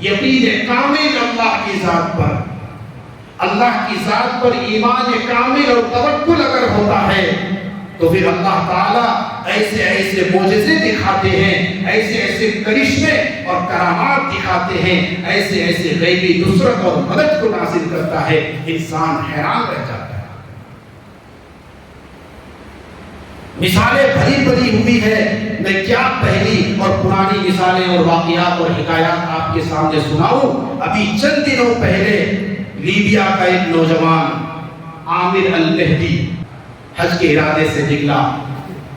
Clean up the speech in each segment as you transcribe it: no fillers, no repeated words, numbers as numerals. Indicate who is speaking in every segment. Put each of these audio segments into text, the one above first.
Speaker 1: یقین کامل اللہ کی ذات پر، اللہ کی ذات پر ایمان کامل اور توکل اگر ہوتا ہے تو پھر اللہ تعالیٰ ایسے ایسے معجزے دکھاتے ہیں، ایسے ایسے کرشمے اور کرامات دکھاتے ہیں، ایسے ایسے غیبی نصرت اور مدد کو نازل کرتا ہے، انسان حیران رہ جاتا ہے۔ مثالیں بھری بھری ہوئی ہے، میں کیا پہلی اور پرانی مثالیں اور واقعات اور حکایات آپ کے سامنے سناؤں۔ ابھی چند دنوں پہلے لیبیا کا ایک نوجوان عامر المہدی حج کے ارادے سے نکلا،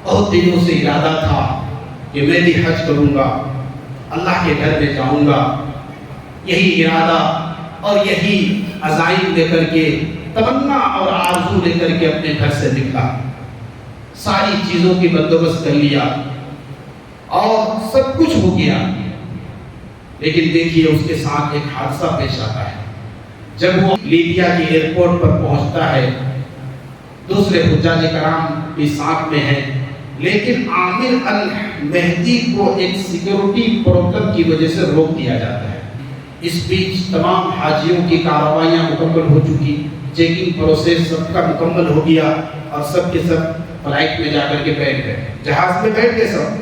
Speaker 1: بہت دنوں سے ارادہ تھا کہ میں بھی حج کروں گا، اللہ کے گھر میں جاؤں گا، یہی ارادہ اور یہی عزائم لے کر کے، تمنا اور آرزو لے کر کے اپنے گھر سے نکلا، ساری چیزوں کی بندوبست کر لیا اور سب کچھ ہو گیا، لیکن دیکھیے اس کے ساتھ ایک حادثہ پیش آتا ہے۔ جب وہ لیبیا کے ایئرپورٹ پر پہنچتا ہے، دوسرے حجاج کرام بھی ساتھ میں ہیں، لیکن عامر المہدی کو ایک سیکیورٹی پرابلم کی وجہ سے روک دیا جاتا ہے۔ اس بیچ تمام حاجیوں کی کارروائیاں مکمل ہو چکی، چیکنگ پروسیس سب کا مکمل ہو گیا اور سب کے سب فلائٹ میں جا کر کے بیٹھ گئے، جہاز میں بیٹھ گئے سب،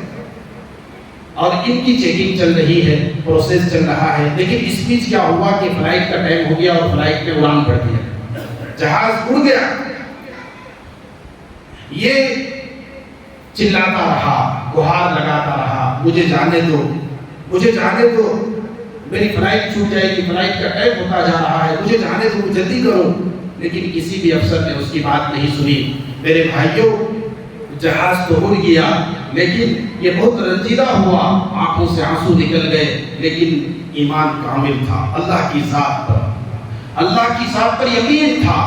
Speaker 1: اور ان کی چیکنگ چل رہی ہے، پروسیس چل رہا ہے، لیکن اس بیچ کیا ہوا کہ فلائٹ کا ٹائم ہو گیا اور فلائٹ میں اڑان پڑ دیا، جہاز اڑ گیا۔ یہ چلاتا رہا، گہار لگاتا رہا، مجھے جانے دو، مجھے جانے دو، میری فلائٹ چھوٹ جائے گی، فلائٹ کا ٹائم ہوتا جا رہا ہے، مجھے جانے دو، جلدی کرو۔ لیکن کسی بھی افسر نے اس کی بات نہیں سنی۔ میرے بھائیوں، جہاز تو اڑ گیا، لیکن یہ بہت رنجیدہ ہوا، آنکھوں سے آنسو نکل گئے، لیکن ایمان کامل تھا، اللہ کی ذات پر، اللہ کی ذات پر یقین تھا۔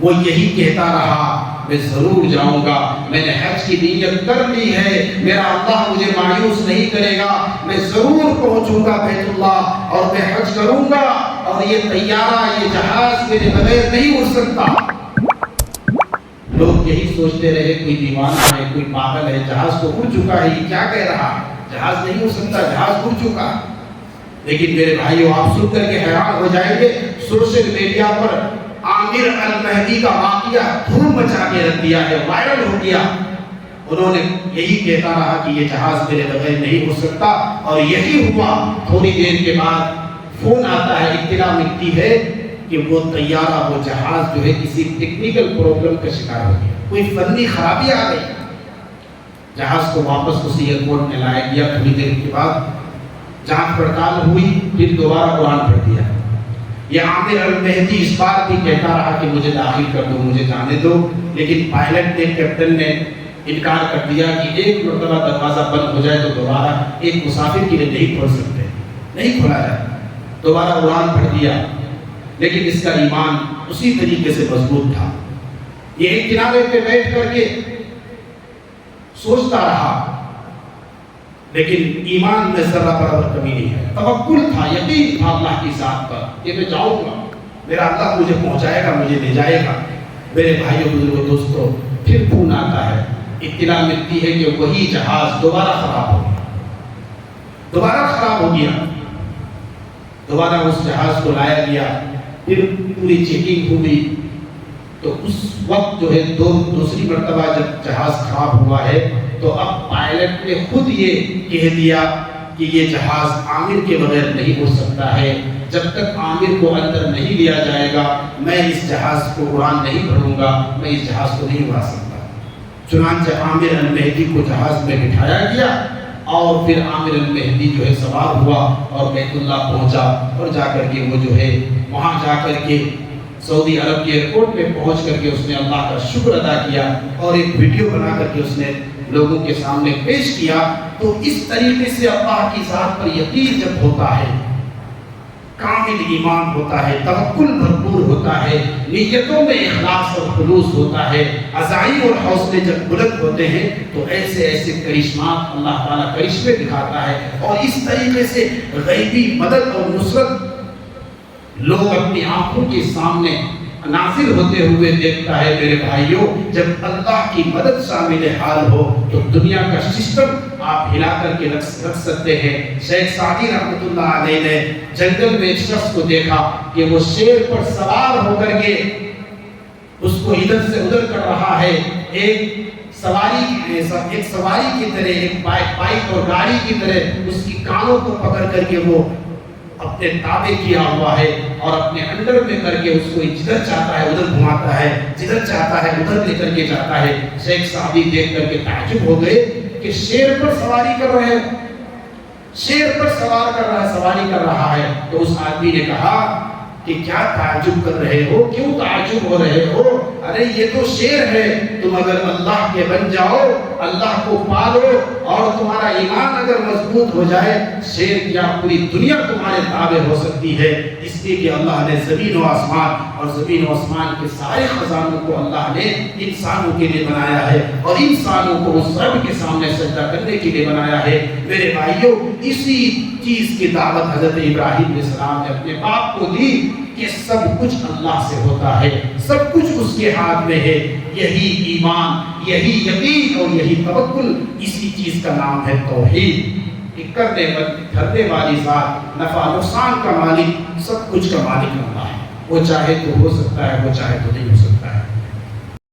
Speaker 1: وہ یہی کہتا رہا، میں ضرور جاؤں گا، میں نے حج کی نیت کر لی ہے، میرا اللہ مجھے مایوس نہیں کرے گا، میں ضرور پہنچوں گا بیت اللہ اور میں حج کروں گا، اور یہ طیارہ، یہ جہاز میرے بغیر نہیں اڑ سکتا۔ لوگ یہی سوچتے رہے، کوئی دیوانہ ہے، کوئی پاگل ہے، جہاز تو اڑ چکا ہے، یہ کیا کہہ رہا ہے، جہاز نہیں اڑ سکتا، جہاز اڑ چکا۔ لیکن میرے بھائیوں، آپ سن کر کے حیران ہو جائیں گے، سوشل میڈیا پر عامر المہدی کا واقعہ دھوم مچا کے رکھ دیا ہے، وائرل ہو گیا۔ انہوں نے یہی کہتا رہا کہ یہ جہاز میرے بغیر نہیں ہو سکتا، اور یہی ہوا۔ تھوڑی دیر کے بعد فون آتا ہے، اطلاع ملتی ہے کہ وہ طیارہ، وہ جہاز جو ہے کسی ٹیکنیکل پرابلم کا شکار ہو گیا، کوئی فنی خرابی آ گئی۔ جہاز کو واپس اسی ایئرپورٹ میں لایا گیا، تھوڑی دیر کے بعد جانچ پڑتال ہوئی، پھر دوبارہ اڑان بھر دیا۔ یہ عامر المہدی اس بار بھی کہتا رہا کہ مجھے داخل کر دو، مجھے جانے دو، لیکن پائلٹ نے، کیپٹن نے انکار کر دیا کہ ایک مرتبہ دروازہ بند ہو جائے تو دوبارہ ایک مسافر کے لیے نہیں کھول سکتے، نہیں کھولا جاتا۔ دوبارہ اڑان بھر دیا، لیکن اس کا ایمان اسی طریقے سے مضبوط تھا۔ یہ ایک کنارے پہ بیٹھ کر کے سوچتا رہا، لیکن ایمان میں ذرہ برابر کمی نہیں ہے، توکل تھا، یقین تھا اللہ کی ذات پر کہ میں جاؤں گا، میرا اللہ مجھے پہنچائے گا، مجھے لے جائے گا۔ میرے بھائیوں بزرگوں دوستوں، پھر فون آتا ہے، اطلاع ملتی ہے کہ وہی جہاز دوبارہ خراب ہو گیا، دوبارہ خراب ہو گیا۔ دوبارہ اس جہاز کو لایا گیا، پھر پوری چیکنگ ہوئی، تو اس وقت جو ہے دوسری مرتبہ جب جہاز خراب ہوا ہے تو اب پائلٹ نے خود یہ کہہ دیا کہ یہ جہاز عامر کے بغیر نہیں اڑ سکتا ہے، جب تک عامر کو اندر نہیں لیا جائے گا میں اس جہاز کو اڑان نہیں بھروں گا، میں اس جہاز کو نہیں اڑا سکتا۔ چنانچہ عامر المہدی کو جہاز میں بٹھایا گیا، اور پھر عامر المہدی جو ہے سوار ہوا اور بیت اللہ پہنچا، اور جا کر کے وہ جو ہے وہاں جا کر کے سعودی عرب کے ایئرپورٹ پہ پہنچ کر کے اس نے اللہ کا شکر ادا کیا، اور ایک ویڈیو بنا کر کے اس نے لوگوں کے سامنے پیش کیا۔ تو اس طریقے سے اللہ کی ذات پر یقین جب ہوتا ہے، کامل ایمان ہوتا ہے، توکل بھرپور ہوتا ہے، نیتوں میں اخلاص اور خلوص ہوتا ہے، عزائم اور حوصلے جب بلند ہوتے ہیں تو ایسے ایسے کرشمات اللہ تعالیٰ کرشمے دکھاتا ہے، اور اس طریقے سے غیبی مدد اور نصرت لوگ اپنی آنکھوں کے سامنے نازل ہوتے ہوئے دیکھتا ہے میرے بھائیوں، جب اللہ کی مدد شامل حال ہو تو دنیا کا سسٹم آپ ہلا کر کے رکھ سکتے ہیں۔ شیخ سعدی رحمۃ اللہ علیہ نے جنگل میں ایک شخص کو دیکھا کہ وہ شیر پر سوار ہو کر کے اس کو ادھر سے ادھر کر رہا ہے، ایک سواری کی طرح، ایک بائک اور گاڑی کی طرح اس کی کانوں کو پکڑ کر کے وہ اپنے تابع کیا ہوا ہے اور اپنے انڈر میں کر کے اس کو جدھر چاہتا ہے ادھر گھماتا ہے، جدھر چاہتا ہے ادھر لے کر کے جاتا ہے۔ شیخ صاحبی دیکھ کر کے تعجب ہو گئے کہ شیر پر سواری کر رہے ہیں، شیر پر سوار کر رہا ہے، سواری کر رہا ہے۔ تو اس آدمی نے کہا کہ کیا تعجب کر رہے ہو، کیوں تعجب ہو رہے ہو؟ ارے یہ تو شیر ہے، تم اگر اللہ کے بن جاؤ، اللہ کو پالو اور تمہارا ایمان اگر مضبوط ہو جائے، شیر کیا پوری دنیا تمہارے تابع ہو سکتی ہے۔ اس لیے کہ اللہ نے زمین و آسمان اور زمین و آسمان کے سارے خزانوں کو اللہ نے انسانوں کے لیے بنایا ہے اور انسانوں کو اس رب کے سامنے سجدہ کرنے کے لیے بنایا ہے۔ میرے بھائیوں، اسی چیز کی دعوت حضرت ابراہیم علیہ السلام نے اپنے باپ کو دی کہ سب کچھ اللہ سے ہوتا ہے، سب کچھ اس کے ہاتھ میں ہے۔ یہی ایمان، یہی یقین اور یہی توکل، اسی چیز کا نام ہے توحید کہ کرنے دھرنے والی ذات، نفع نقصان کا مالک، سب کچھ کا مالک اللہ ہے۔ وہ چاہے تو ہو سکتا ہے، وہ چاہے تو نہیں ہو سکتا۔